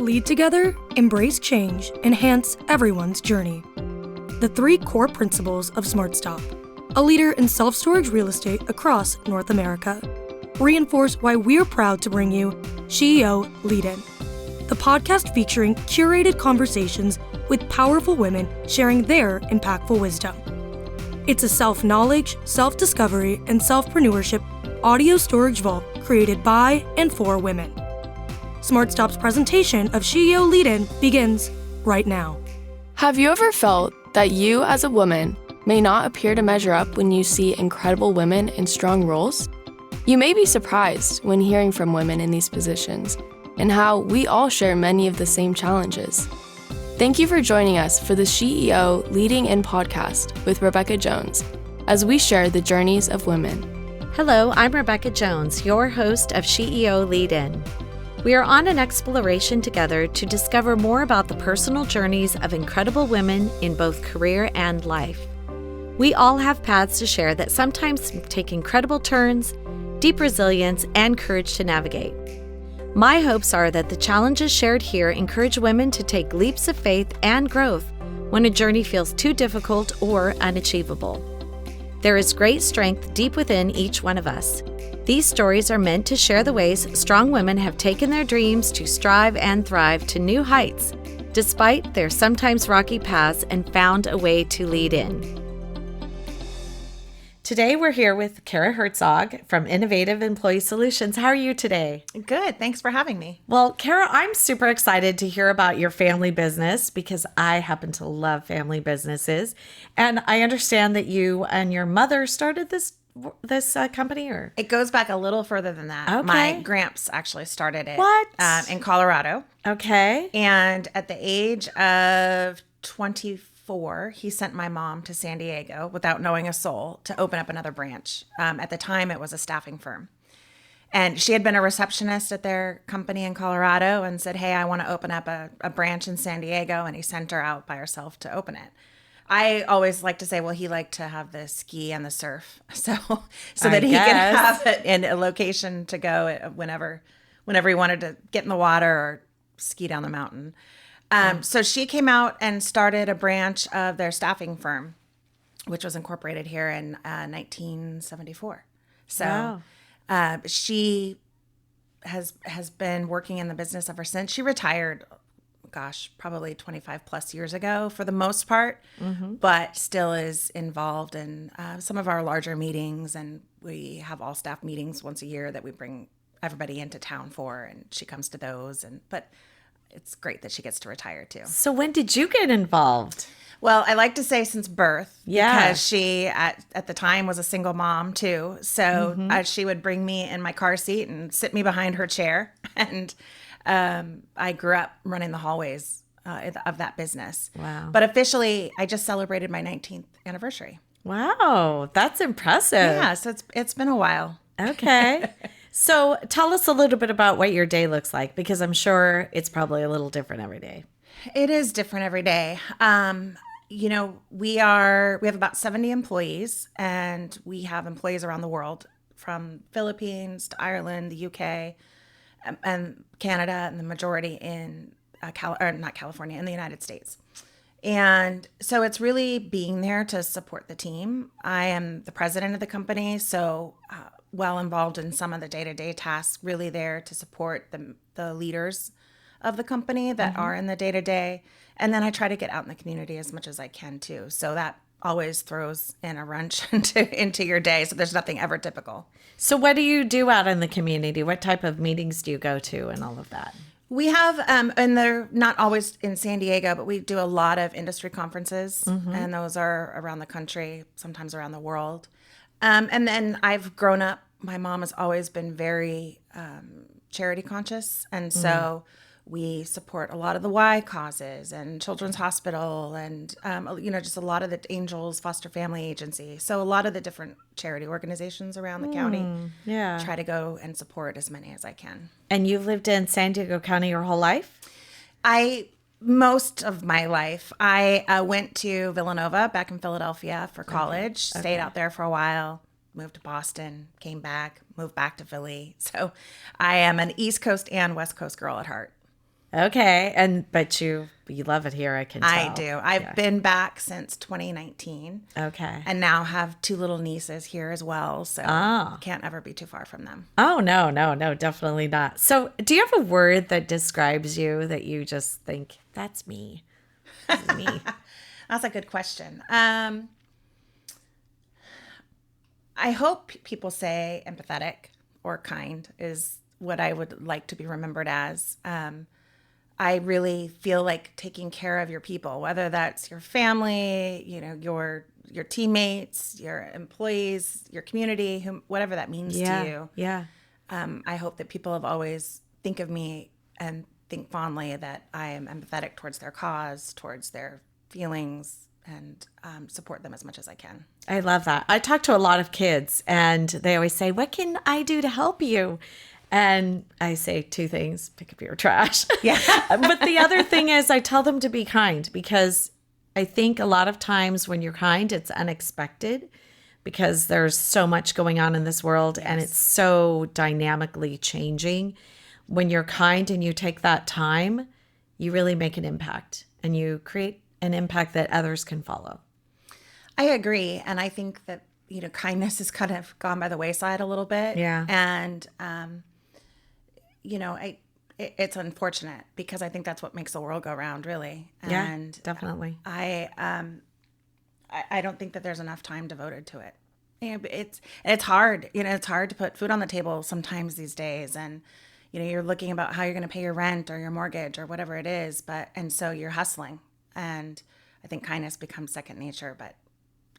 Lead together, embrace change, enhance everyone's journey. The 3 core principles of SmartStop, a leader in self-storage real estate across North America, reinforce why we're proud to bring you SheEO Lead-In, the podcast featuring curated conversations with powerful women sharing their impactful wisdom. It's a self-knowledge, self-discovery, and self-preneurship audio storage vault created by and for women. SmartStop's presentation of SheEO Lead-In begins right now. Have you ever felt that you as a woman may not appear to measure up when you see incredible women in strong roles? You may be surprised when hearing from women in these positions and how we all share many of the same challenges. Thank you for joining us for the SheEO Leading-In podcast with Rebecca Jones as we share the journeys of women. Hello, I'm Rebecca Jones, your host of SheEO Lead-In. We are on an exploration together to discover more about the personal journeys of incredible women in both career and life. We all have paths to share that sometimes take incredible turns, deep resilience, and courage to navigate. My hopes are that the challenges shared here encourage women to take leaps of faith and growth when a journey feels too difficult or unachievable. There is great strength deep within each one of us. These stories are meant to share the ways strong women have taken their dreams to strive and thrive to new heights, despite their sometimes rocky paths, and found a way to lead in. Today, we're here with Kara Hertzog from Innovative Employee Solutions. How are you today? Good. Thanks for having me. Well, Kara, I'm super excited to hear about your family business because I happen to love family businesses. And I understand that you and your mother started this company, or? It goes back a little further than that. Okay. My gramps actually started it. What? In Colorado. Okay. And at the age of 24, he sent my mom to San Diego without knowing a soul to open up another branch. At the time, it was a staffing firm. And she had been a receptionist at their company in Colorado and said, hey, I want to open up a branch in San Diego. And he sent her out by herself to open it. I always like to say, well, he liked to have the ski and the surf, so that he could have it in a location to go whenever he wanted to get in the water or ski down the mountain. So she came out and started a branch of their staffing firm, which was incorporated here in 1974. So she has been working in the business ever since. She retired, probably 25 plus years ago for the most part, but still is involved in some of our larger meetings. And we have all staff meetings once a year that we bring everybody into town for, and she comes to those. But it's great that she gets to retire too. So when did you get involved? Well, I like to say since birth, because she at the time was a single mom too. So she would bring me in my car seat and sit me behind her chair, and I grew up running the hallways of that business. Wow. But officially, I just celebrated my 19th anniversary. Wow, that's impressive. Yeah, so it's been a while. Okay. So tell us a little bit about what your day looks like, because I'm sure it's probably a little different every day. It is different every day. We have about 70 employees, and we have employees around the world, from Philippines to Ireland, the UK, and Canada, and the majority in in the United States. And so it's really being there to support the team. I am the president of the company, so well involved in some of the day-to-day tasks, really there to support the leaders of the company that are in the day-to-day. And then I try to get out in the community as much as I can too. So that always throws in a wrench into your day. So there's nothing ever typical. So what do you do out in the community? What type of meetings do you go to and all of that? We have, and they're not always in San Diego, but we do a lot of industry conferences, and those are around the country, sometimes around the world. And then I've grown up, my mom has always been very charity conscious, and so we support a lot of the Y causes and Children's Hospital and, just a lot of the Angels Foster Family Agency. So a lot of the different charity organizations around the county. Try to go and support as many as I can. And you've lived in San Diego County your whole life? Most of my life. I went to Villanova back in Philadelphia for college, stayed out there for a while, moved to Boston, came back, moved back to Philly. So I am an East Coast and West Coast girl at heart. Okay. But you love it here, I can tell. I do. I've been back since 2019. Okay. And now have 2 little nieces here as well. So can't ever be too far from them. Oh, no, definitely not. So do you have a word that describes you that you just think, that's me? That's me. That's a good question. I hope people say empathetic or kind is what I would like to be remembered as. I really feel like taking care of your people, whether that's your family, your teammates, your employees, your community, whatever that means to you. Yeah. I hope that people have always think of me and think fondly that I am empathetic towards their cause, towards their feelings, and support them as much as I can. I love that. I talk to a lot of kids and they always say, what can I do to help you? And I say 2 things: pick up your trash. Yeah. But the other thing is I tell them to be kind, because I think a lot of times when you're kind, it's unexpected because there's so much going on in this world and it's so dynamically changing. When you're kind and you take that time, you really make an impact and you create an impact that others can follow. I agree. And I think that, kindness has kind of gone by the wayside a little bit. Yeah. And, it's unfortunate because I think that's what makes the world go round, really. And definitely. I don't think that there's enough time devoted to it. It's hard. It's hard to put food on the table sometimes these days. And, you're looking about how you're going to pay your rent or your mortgage or whatever it is. And so you're hustling. And I think kindness becomes second nature. But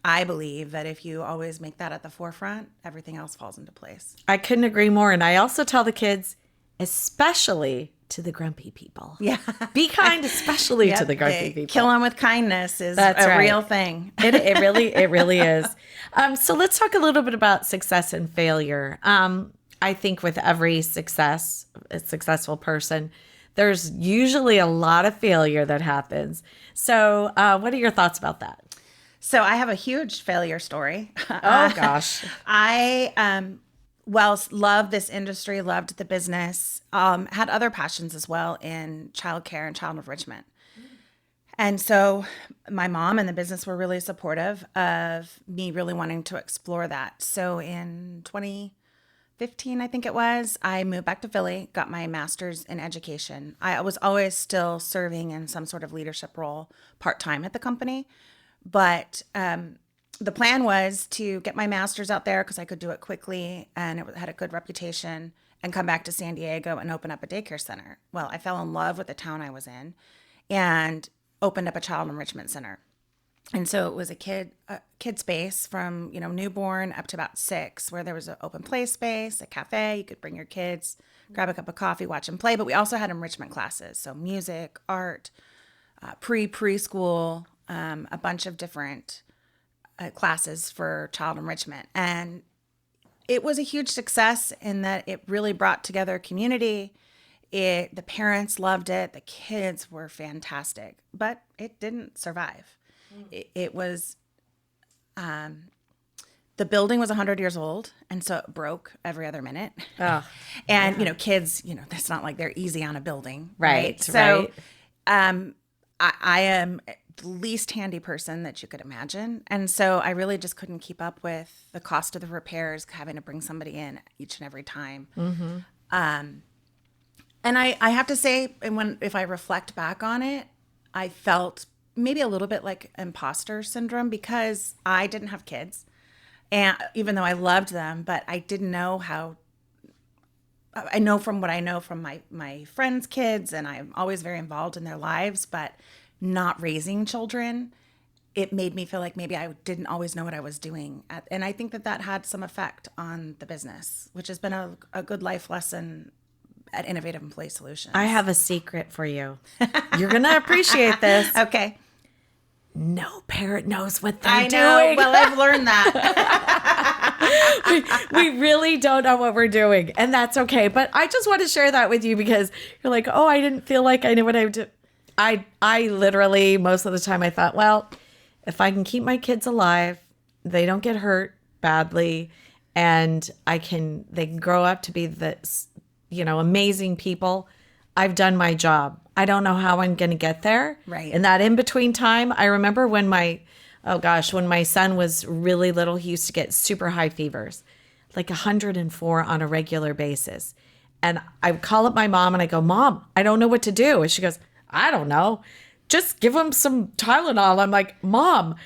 I believe that if you always make that at the forefront, everything else falls into place. I couldn't agree more. And I also tell the kids, especially to the grumpy people. Yeah. Be kind, especially to the grumpy people. Kill them with kindness is real thing. It really is. So let's talk a little bit about success and failure. I think with every successful person, there's usually a lot of failure that happens. So what are your thoughts about that? So I have a huge failure story. Oh, gosh. I loved this industry, loved the business, had other passions as well in childcare and child enrichment. And so my mom and the business were really supportive of me really wanting to explore that. So in 2015, I think it was, I moved back to Philly, got my master's in education. I was always still serving in some sort of leadership role part-time at the company. But the plan was to get my master's out there because I could do it quickly and it had a good reputation, and come back to San Diego and open up a daycare center. Well, I fell in love with the town I was in and opened up a child enrichment center. And so it was a kid space from, newborn up to about 6, where there was an open play space, a cafe. You could bring your kids, grab a cup of coffee, watch them play. But we also had enrichment classes. So music, art, preschool, a bunch of different classes for child enrichment. And it was a huge success in that it really brought together a community. The parents loved it. The kids were fantastic, but it didn't survive. It was, the building was 100 years old, and so it broke every other minute. Oh, and, kids, it's not like they're easy on a building. Right. So I am the least handy person that you could imagine. And so I really just couldn't keep up with the cost of the repairs, having to bring somebody in each and every time. Mm-hmm. And I have to say, if I reflect back on it, I felt maybe a little bit like imposter syndrome because I didn't have kids. And even though I loved them, but I didn't know how. I know from what I know from my friends' kids, and I'm always very involved in their lives, but not raising children, it made me feel like maybe I didn't always know what I was doing. And I think that had some effect on the business, which has been a good life lesson at Innovative Employee Solutions. I have a secret for you. You're going to appreciate this. Okay. No parent knows what they're I know. doing. Well, I've learned that. we really don't know what we're doing, and that's okay. But I just want to share that with you because you're like, oh, I didn't feel like I knew what I would do. I literally, most of the time I thought, well, if I can keep my kids alive, they don't get hurt badly, and they can grow up to be the, amazing people, I've done my job. I don't know how I'm going to get there. Right. In that in-between time, I remember when when my son was really little, he used to get super high fevers, like 104 on a regular basis. And I would call up my mom and I go, Mom, I don't know what to do. And she goes, I don't know. Just give him some Tylenol. I'm like, Mom,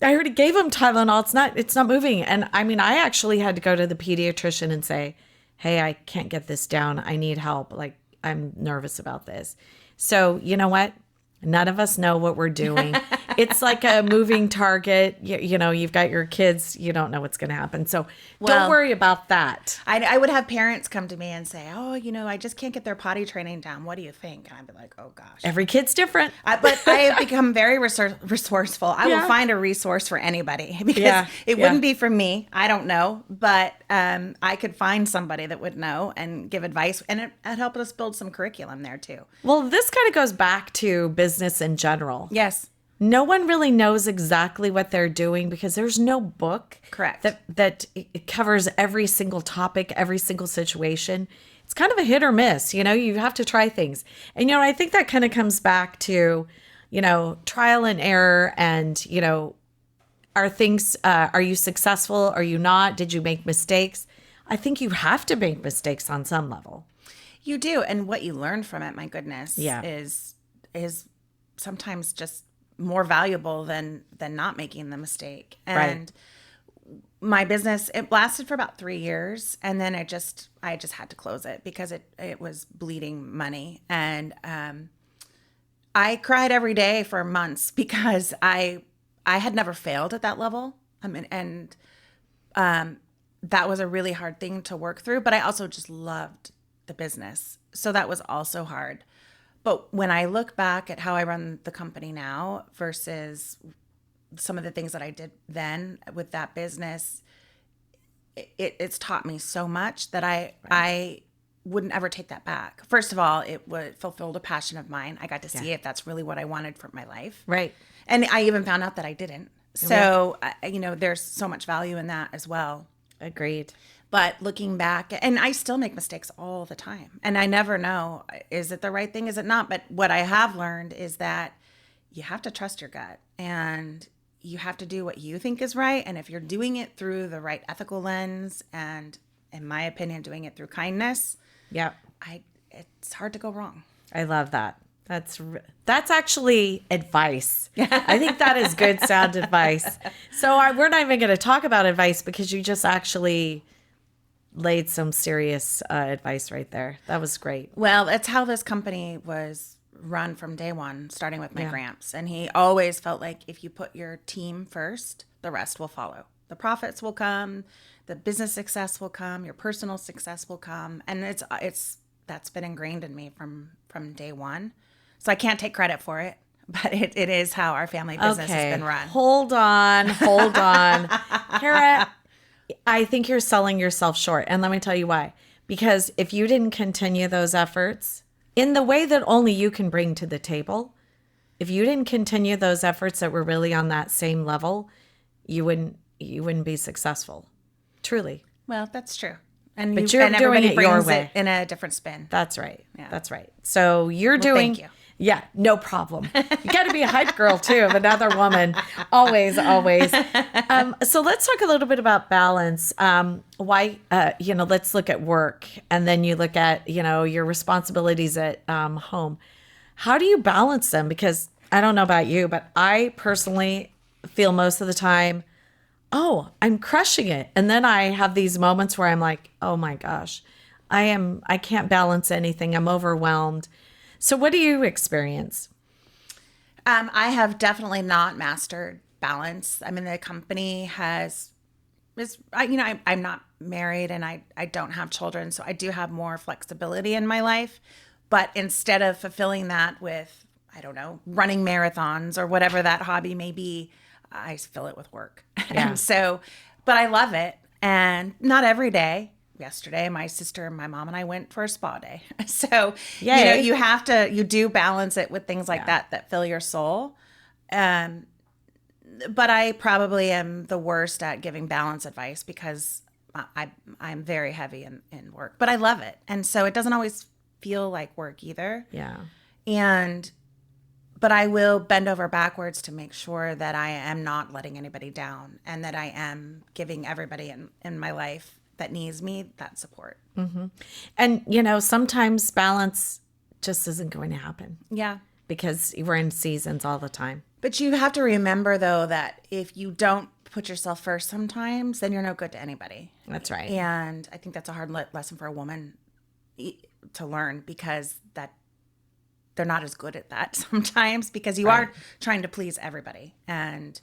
I already gave him Tylenol. It's not moving. And I mean, I actually had to go to the pediatrician and say, hey, I can't get this down. I need help. Like, I'm nervous about this. So you know what? None of us know what we're doing. It's like a moving target. You know, you've got your kids. You don't know what's going to happen. So don't worry about that. I would have parents come to me and say, oh, I just can't get their potty training down. What do you think? And I'd be like, oh, gosh. Every kid's different. But I have become very resourceful. I will find a resource for anybody because it wouldn't be for me. I don't know. But I could find somebody that would know and give advice. And it helped us build some curriculum there, too. Well, this kind of goes back to business in general. Yes. No one really knows exactly what they're doing because there's no book Correct. that it covers every single topic, every single situation. It's kind of a hit or miss, you have to try things. And, I think that kind of comes back to, trial and error and, are you successful? Are you not? Did you make mistakes? I think you have to make mistakes on some level. You do. And what you learn from it, my goodness, Yeah. is sometimes just more valuable than not making the mistake. And my business, it lasted for about 3 years, and then I just had to close it because it was bleeding money. And I cried every day for months because I had never failed at that level. I mean, and that was a really hard thing to work through, but I also just loved the business. So that was also hard. But when I look back at how I run the company now versus some of the things that I did then with that business, it's taught me so much that I wouldn't ever take that back. First of all, it fulfilled a passion of mine. I got to see if that's really what I wanted for my life. Right. And I even found out that I didn't. So, there's so much value in that as well. Agreed. But looking back, and I still make mistakes all the time. And I never know, is it the right thing? Is it not? But what I have learned is that you have to trust your gut and you have to do what you think is right. And if you're doing it through the right ethical lens and, in my opinion, doing it through kindness, it's hard to go wrong. I love that. That's actually advice. I think that is good, sound advice. So we're not even going to talk about advice because you just actually laid some serious advice right there. That was great. Well, that's how this company was run from day one, starting with my Gramps. And he always felt like if you put your team first, the rest will follow. The profits will come, the business success will come, your personal success will come. And that's been ingrained in me from day one. So I can't take credit for it, but it is how our family business has been run. Hold on. Kara, I think you're selling yourself short. And let me tell you why. Because if you didn't continue those efforts in the way that only you can bring to the table, if you didn't continue those efforts that were really on that same level, you wouldn't be successful. Truly. Well, that's true. But you're doing it your way. In a different spin. That's right. Yeah. That's right. So you're doing... Thank you. Yeah, no problem. You got to be a hype girl too of another woman. Always. So let's talk a little bit about balance. Let's look at work and then you look at, your responsibilities at home. How do you balance them? Because I don't know about you, but I personally feel most of the time, I'm crushing it. And then I have these moments where I'm like, oh my gosh, I can't balance anything. I'm overwhelmed. So what do you experience? I have definitely not mastered balance. I mean, the company I'm not married and I don't have children, so I do have more flexibility in my life. But instead of fulfilling that with, I don't know, running marathons or whatever that hobby may be, I fill it with work. Yeah. But I love it. And not every day. Yesterday, my sister and my mom and I went for a spa day. So, you do balance it with things like that fill your soul. But I probably am the worst at giving balance advice because I'm very heavy in work, but I love it. And so it doesn't always feel like work either. Yeah. But I will bend over backwards to make sure that I am not letting anybody down and that I am giving everybody in my life that needs me that support. Mm-hmm. And, you know, sometimes balance just isn't going to happen. Yeah. Because we're in seasons all the time. But you have to remember, though, that if you don't put yourself first sometimes, then you're no good to anybody. That's right. And I think that's a hard lesson for a woman to learn, because that they're not as good at that sometimes, because you are trying to please everybody and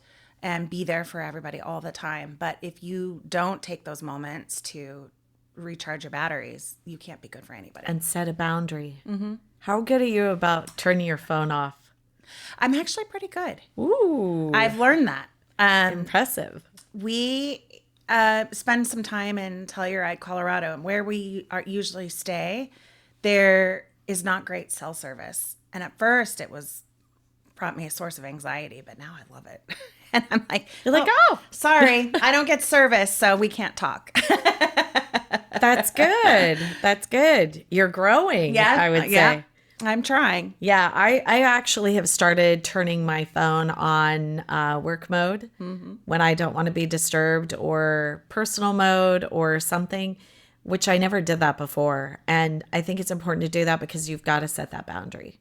be there for everybody all the time. But if you don't take those moments to recharge your batteries, you can't be good for anybody. And set a boundary. Mm-hmm. How good are you about turning your phone off? I'm actually pretty good. Ooh. I've learned that. Impressive. We spend some time in Telluride, Colorado, and where we usually stay, there is not great cell service. And at first it brought me a source of anxiety, but now I love it. And I'm like, you're like, oh, sorry, I don't get service, so we can't talk. That's good. That's good. You're growing, I would say. Yeah, I'm trying. Yeah, I actually have started turning my phone on work mode when I don't want to be disturbed, or personal mode or something, which I never did that before. And I think it's important to do that because you've got to set that boundary.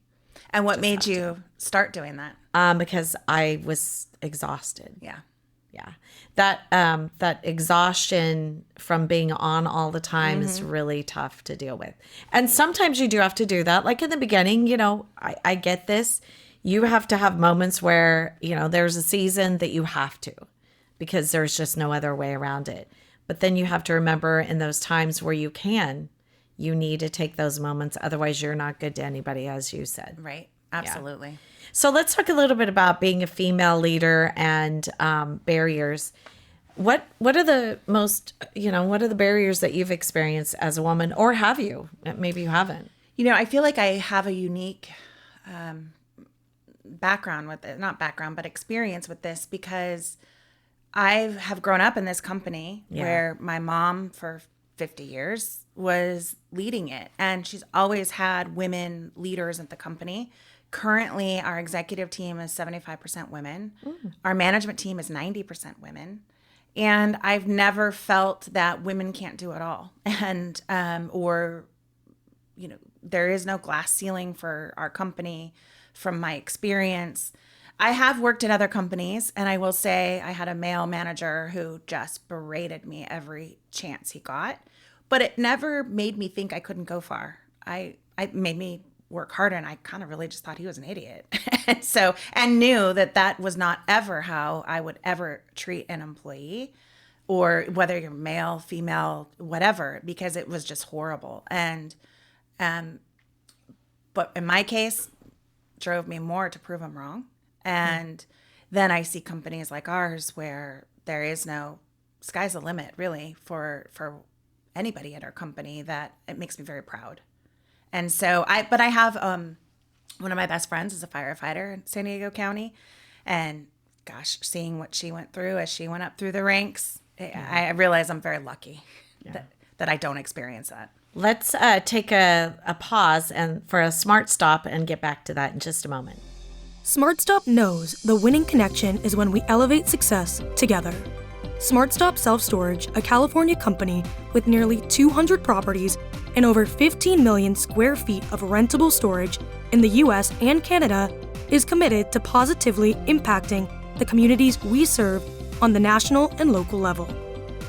And what made you start doing that? Because I was exhausted. Yeah. Yeah. That exhaustion from being on all the time is really tough to deal with. And sometimes you do have to do that. Like in the beginning, you know, I get this. You have to have moments where, you know, there's a season that you have to, because there's just no other way around it. But then you have to remember, in those times where you need to take those moments. Otherwise, you're not good to anybody, as you said. Right. Absolutely. Yeah. So let's talk a little bit about being a female leader and barriers. What are the most, what are the barriers that you've experienced as a woman, or have you? Maybe you haven't. You know, I feel like I have a unique background with it, not background, but experience with this, because I have grown up in this company where my mom for 50 years was leading it, and she's always had women leaders at the company. Currently, our executive team is 75% women. Our management team is 90% women. And I've never felt that women can't do it all. And, there is no glass ceiling for our company from my experience. I have worked in other companies, and I will say I had a male manager who just berated me every chance he got, but it never made me think I couldn't go far. It made me work harder, and I kind of really just thought he was an idiot. and knew that was not ever how I would ever treat an employee, or whether you're male, female, whatever, because it was just horrible. And, but in my case, drove me more to prove I'm wrong. And then I see companies like ours where there is no sky's the limit, really, for anybody at our company, that it makes me very proud. And so I have one of my best friends is a firefighter in San Diego County, and gosh, seeing what she went through as she went up through the ranks, I realize I'm very lucky that I don't experience that. Let's take a pause and for a smart stop and get back to that in just a moment. SmartStop knows the winning connection is when we elevate success together. SmartStop Self Storage, a California company with nearly 200 properties and over 15 million square feet of rentable storage in the US and Canada, is committed to positively impacting the communities we serve on the national and local level.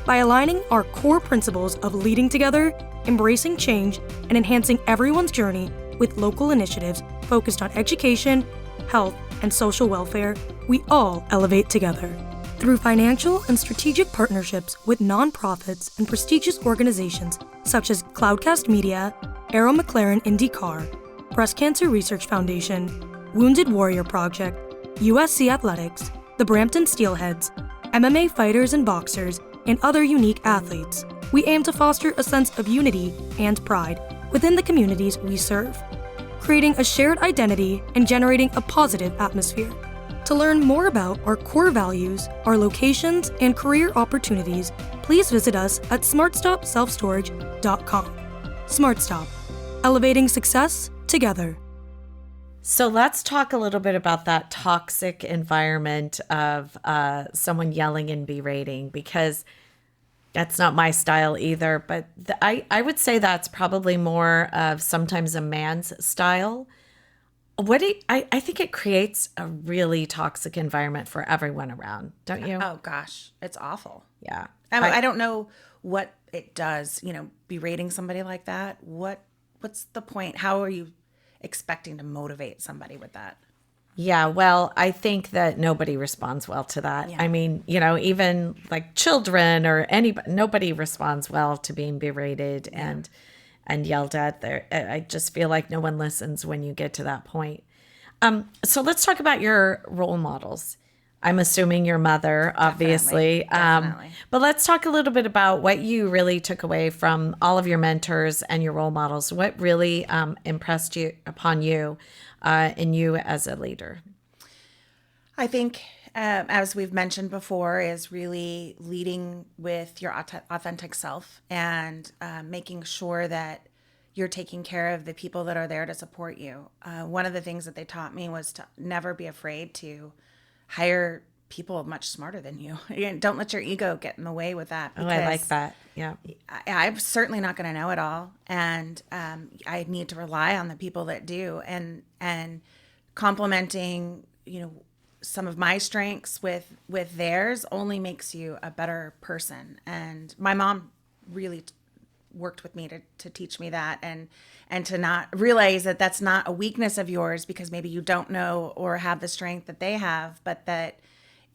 By aligning our core principles of leading together, embracing change, and enhancing everyone's journey with local initiatives focused on education, health, and social welfare, we all elevate together. Through financial and strategic partnerships with nonprofits and prestigious organizations such as Cloudcast Media, Arrow McLaren IndyCar, Breast Cancer Research Foundation, Wounded Warrior Project, USC Athletics, the Brampton Steelheads, MMA fighters and boxers, and other unique athletes, we aim to foster a sense of unity and pride within the communities we serve, creating a shared identity and generating a positive atmosphere. To learn more about our core values, our locations, and career opportunities, please visit us at smartstopselfstorage.com. SmartStop. elevating success together. So let's talk a little bit about that toxic environment of someone yelling and berating, because that's not my style either. But I would say that's probably more of sometimes a man's style. I think it creates a really toxic environment for everyone around, don't you? Oh gosh, it's awful. Yeah. I don't know what it does, berating somebody like that. What's the point? How are you expecting to motivate somebody with that? Yeah, well, I think that nobody responds well to that. Yeah. I mean, even like children or anybody, nobody responds well to being berated and yelled at. There, I just feel like no one listens when you get to that point. So let's talk about your role models. I'm assuming your mother, obviously. Definitely. But let's talk a little bit about what you really took away from all of your mentors and your role models. What really impressed you upon you in you as a leader? I think, as we've mentioned before, is really leading with your authentic self and making sure that you're taking care of the people that are there to support you. One of the things that they taught me was to never be afraid to hire people much smarter than you. Don't let your ego get in the way with that. Oh, I like that. Yeah. I'm certainly not going to know it all. And I need to rely on the people that do, and complementing, some of my strengths with theirs only makes you a better person. And my mom really worked with me to teach me that, and to not realize that that's not a weakness of yours because maybe you don't know or have the strength that they have, but that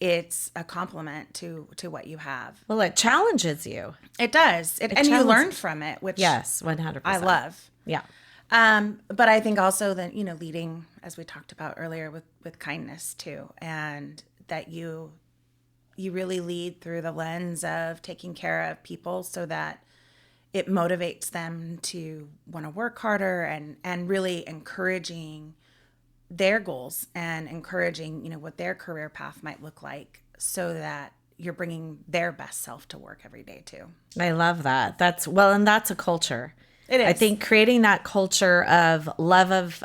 it's a compliment to what you have. Well, it challenges you. It does. And you learn from it, which yes, 100%. I love. Yeah. But I think also that, leading, as we talked about earlier, with kindness too, and that you really lead through the lens of taking care of people so that it motivates them to want to work harder, and really encouraging their goals and encouraging, what their career path might look like, so that you're bringing their best self to work every day too. I love that. And that's a culture. It is. I think creating that culture of love of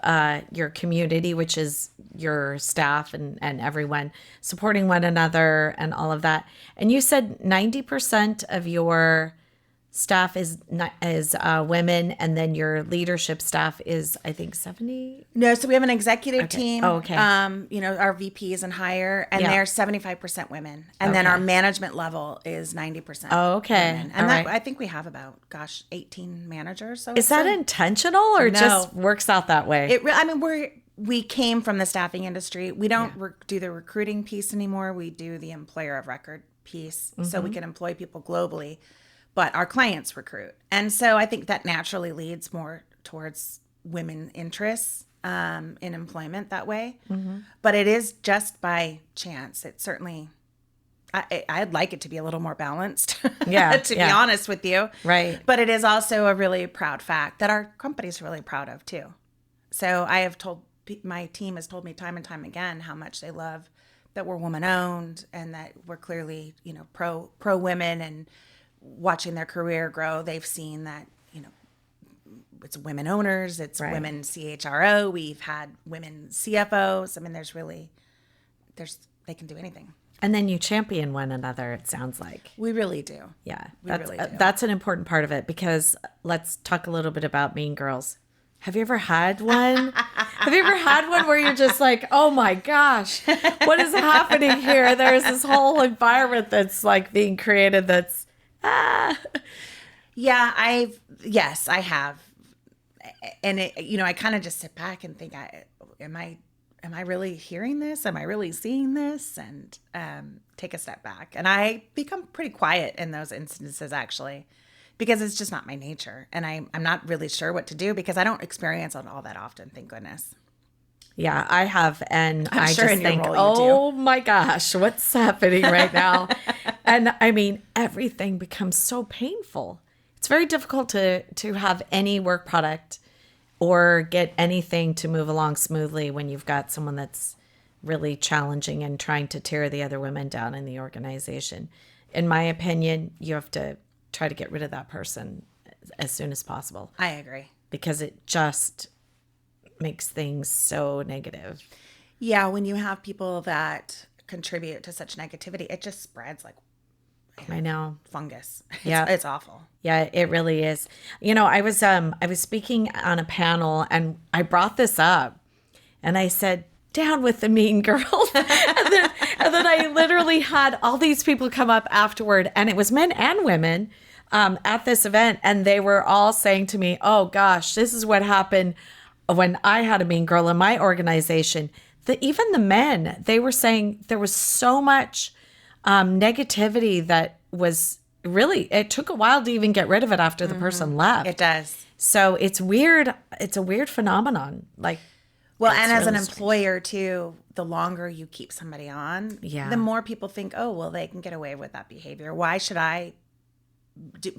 your community, which is your staff and everyone, supporting one another and all of that. And you said 90% of your staff is women, and then your leadership staff is, I think, 70. No, so we have an executive team. Oh, okay. Our VPs and higher, and they're 75% women, and then our management level is 90%. Oh, okay. Women. And I think we have about 18 managers. So is that intentional or just works out that way? We came from the staffing industry. We don't do the recruiting piece anymore. We do the employer of record piece, so we can employ people globally. But our clients recruit. And so I think that naturally leads more towards women interests in employment that way. Mm-hmm. But it is just by chance. It certainly, I'd like it to be a little more balanced, to be honest with you. Right. But it is also a really proud fact that our company's really proud of too. So I have told, my team has told me time and time again how much they love that we're woman owned, and that we're clearly, pro women, and watching their career grow. They've seen that, it's women owners, it's women CHRO. We've had women CFOs. They can do anything. And then you champion one another, it sounds like. We really do. Yeah. We really do. That's an important part of it, because let's talk a little bit about mean girls. Have you ever had one? Have you ever had one where you're just like, oh my gosh, what is happening here? There's this whole environment that's like being created that's Yeah, I have. And I kind of just sit back and think, am I really hearing this? Am I really seeing this? And take a step back. And I become pretty quiet in those instances, actually, because it's just not my nature. And I'm not really sure what to do, because I don't experience it all that often, thank goodness. Yeah, I have. And I'm I sure just think, oh my gosh, what's happening right now? And I mean, everything becomes so painful. It's very difficult to have any work product or get anything to move along smoothly when you've got someone that's really challenging and trying to tear the other women down in the organization. In my opinion, you have to try to get rid of that person as soon as possible. I agree. because it just makes things so negative. Yeah, when you have people that contribute to such negativity, it just spreads like I know. fungus. Yeah. It's awful. Yeah, it really is. I was speaking on a panel and I brought this up and I said, down with the mean girls. and then I literally had all these people come up afterward, and it was men and women at this event, and they were all saying to me, oh gosh, this is what happened when I had a mean girl in my organization. Even the men, they were saying there was so much negativity that was really, it took a while to even get rid of it after the person left. It does. So it's weird. It's a weird phenomenon. Well, and as really an employer too, the longer you keep somebody on, Yeah. the more people think, oh, well, they can get away with that behavior. Why should I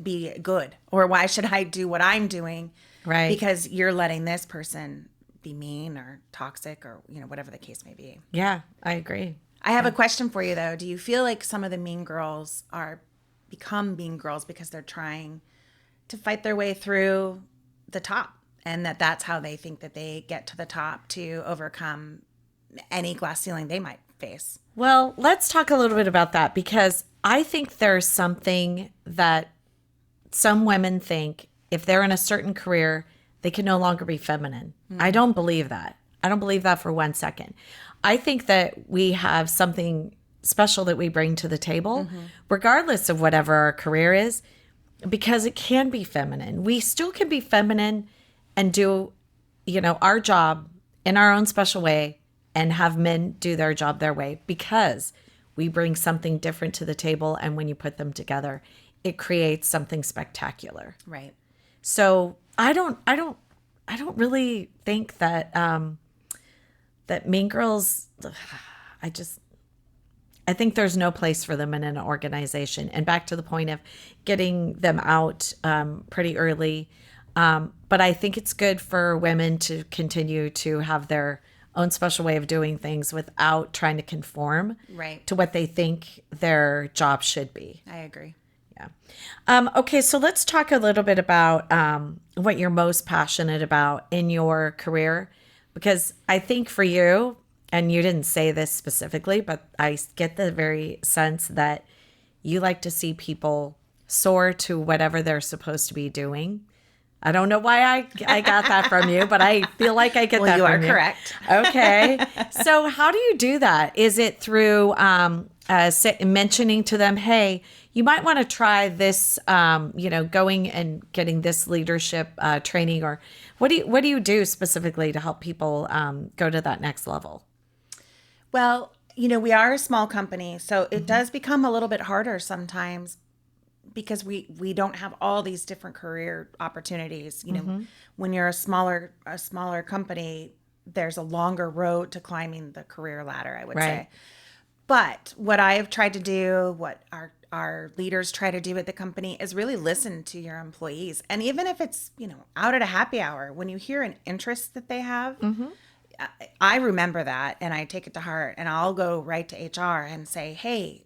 be good? Or why should I do what I'm doing? Right. Because you're letting this person be mean or toxic or, whatever the case may be. Yeah, I agree. I have a question for you, though. Do you feel like some of the mean girls become mean girls because they're trying to fight their way through the top? And that's how they think that they get to the top to overcome any glass ceiling they might face. Well, let's talk a little bit about that, because I think there's something that some women think if they're in a certain career, they can no longer be feminine. I don't believe that. I don't believe that for 1 second. I think that we have something special that we bring to the table, regardless of whatever our career is, because it can be feminine. We still can be feminine and do, our job in our own special way and have men do their job their way, because we bring something different to the table. And when you put them together, it creates something spectacular. Right. So I don't really think that, that mean girls, I think there's no place for them in an organization. And back to the point of getting them out pretty early. But I think it's good for women to continue to have their own special way of doing things without trying to conform to what they think their job should be. I agree. Yeah. Okay, so let's talk a little bit about what you're most passionate about in your career, because I think for you, and you didn't say this specifically, but I get the very sense that you like to see people soar to whatever they're supposed to be doing. I don't know why I got that from you, but I feel like I get that from you. You are correct. Okay. So how do you do that? Is it through mentioning to them, hey, you might want to try this, going and getting this leadership training, or what do you do specifically to help people go to that next level? Well, we are a small company, so it does become a little bit harder sometimes, because we don't have all these different career opportunities. When you're a smaller company, there's a longer road to climbing the career ladder, I would say. But what I have tried to do, what our leaders try to do at the company, is really listen to your employees. And even if it's, out at a happy hour, when you hear an interest that they have, I remember that and I take it to heart, and I'll go right to HR and say, hey,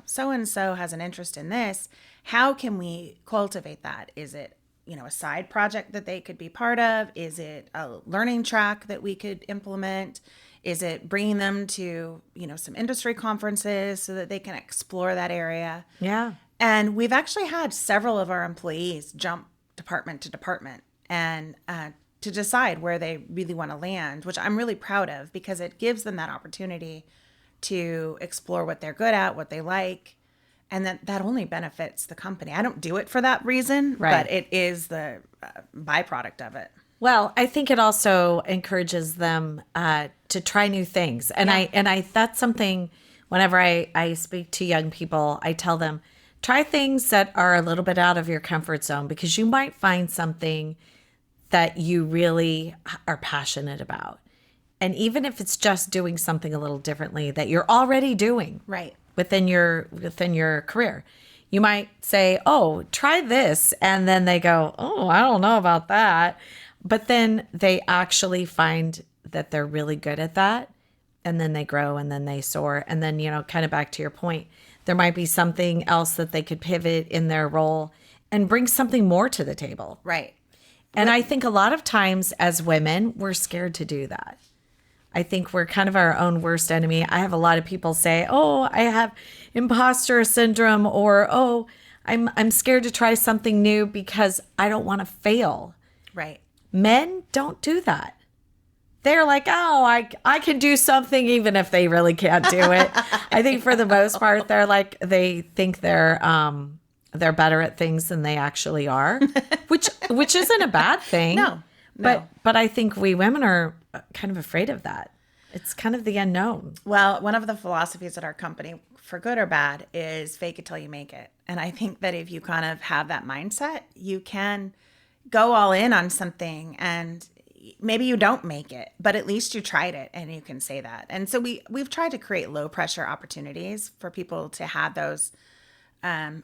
so-and-so has an interest in this. How can we cultivate that? Is it, a side project that they could be part of? Is it a learning track that we could implement? Is it bringing them to, some industry conferences so that they can explore that area? Yeah. And we've actually had several of our employees jump department to department and to decide where they really want to land, which I'm really proud of, because it gives them that opportunity to explore what they're good at, what they like, and that only benefits the company. I don't do it for that reason, but it is the byproduct of it. Well, I think it also encourages them to try new things. And I that's something, whenever I speak to young people, I tell them, try things that are a little bit out of your comfort zone, because you might find something that you really are passionate about. And even if it's just doing something a little differently that you're already doing within your career, you might say, oh, try this. And then they go, oh, I don't know about that. But then they actually find that they're really good at that. And then they grow and then they soar. And then, kind of back to your point, there might be something else that they could pivot in their role and bring something more to the table. Right. And I think a lot of times as women, we're scared to do that. I think we're kind of our own worst enemy. I have a lot of people say, oh, I have imposter syndrome, or, oh, I'm scared to try something new because I don't want to fail. Right. Men don't do that. They're like, oh, I can do something even if they really can't do it. I think for the most part, they're like, they think they're better at things than they actually are, which isn't a bad thing. No. But I think we women are kind of afraid of that. It's kind of the unknown. Well, one of the philosophies at our company, for good or bad, is fake it till you make it. And I think that if you kind of have that mindset, you can go all in on something, and maybe you don't make it, but at least you tried it, and you can say that. And so we've tried to create low pressure opportunities for people to have those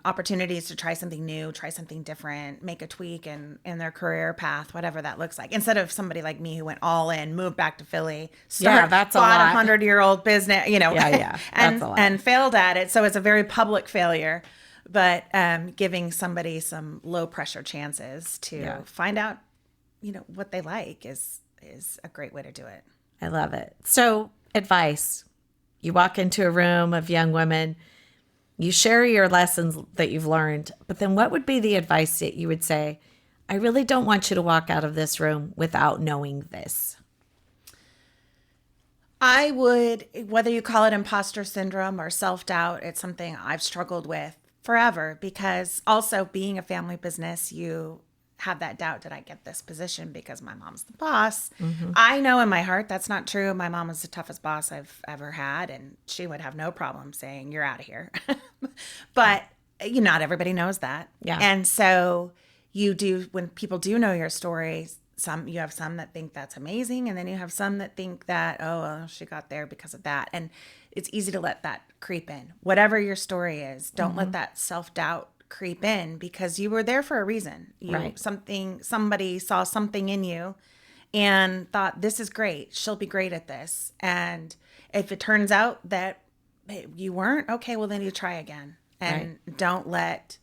opportunities to try something new, try something different, make a tweak in their career path, whatever that looks like. Instead of somebody like me who went all in, moved back to Philly, that's a lot. 100-year-old business, Yeah, and, that's a lot. and failed at it. So it's a very public failure, but giving somebody some low pressure chances to find out, what they like is a great way to do it. I love it. So, advice. You walk into a room of young women, you share your lessons that you've learned, but then what would be the advice that you would say, I really don't want you to walk out of this room without knowing this? I would, whether you call it imposter syndrome or self-doubt, it's something I've struggled with forever, because also being a family business, you have that doubt, did I get this position because my mom's the boss? Mm-hmm. I know in my heart that's not true. My mom was the toughest boss I've ever had, and she would have no problem saying, you're out of here. But not everybody knows that. Yeah. And so you do, when people do know your story, you have some that think that's amazing, and then you have some that think that, oh, well, she got there because of that. And it's easy to let that creep in. Whatever your story is, don't let that self-doubt creep in, because you were there for a reason. Somebody saw something in you and thought, this is great, she'll be great at this. And if it turns out that you weren't, okay, well then you try again. And don't let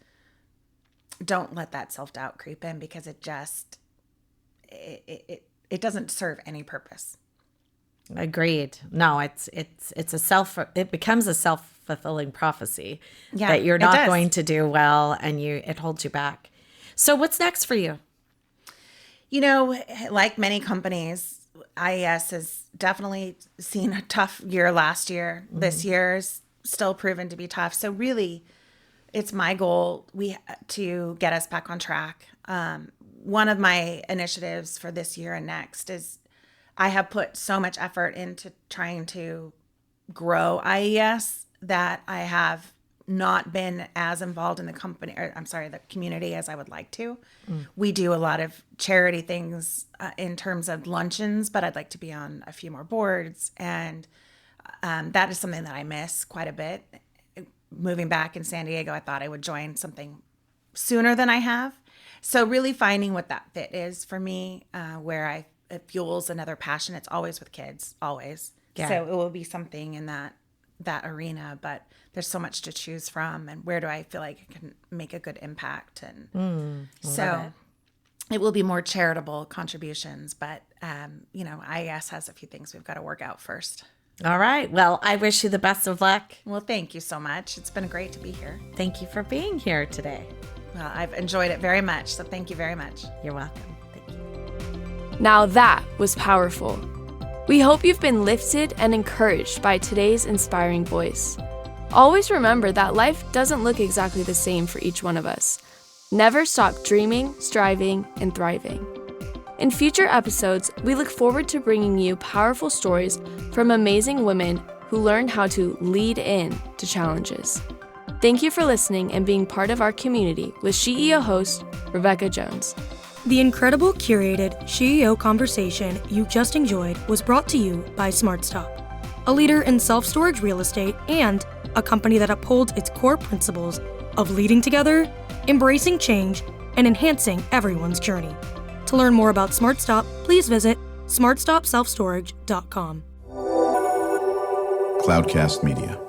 that self-doubt creep in, because it just it doesn't serve any purpose. Agreed. No, it becomes a self-fulfilling prophecy that you're not going to do well, and it holds you back. So what's next for you? Like many companies, IES has definitely seen a tough year last year. Mm-hmm. This year is still proven to be tough. So really, it's my goal to get us back on track. One of my initiatives for this year and next is I have put so much effort into trying to grow IES that I have not been as involved in the community as I would like to. Mm. We do a lot of charity things in terms of luncheons, but I'd like to be on a few more boards. And that is something that I miss quite a bit. Moving back in San Diego, I thought I would join something sooner than I have. So really finding what that fit is for me, where it fuels another passion. It's always with kids, always. Yeah. So it will be something in that arena, but there's so much to choose from, and where do I feel like I can make a good impact? And so it will be more charitable contributions, but IES has a few things we've got to work out first. All right. Well, I wish you the best of luck. Well, thank you so much. It's been great to be here. Thank you for being here today. Well, I've enjoyed it very much, so thank you very much. You're welcome. Thank you. Now that was powerful. We hope you've been lifted and encouraged by today's inspiring voice. Always remember that life doesn't look exactly the same for each one of us. Never stop dreaming, striving, and thriving. In future episodes, we look forward to bringing you powerful stories from amazing women who learn how to lead in to challenges. Thank you for listening and being part of our community with SheEO host, Rebecca Jones. The incredible curated SheEO conversation you just enjoyed was brought to you by SmartStop, a leader in self-storage real estate and a company that upholds its core principles of leading together, embracing change, and enhancing everyone's journey. To learn more about SmartStop, please visit smartstopselfstorage.com. Cloudcast Media.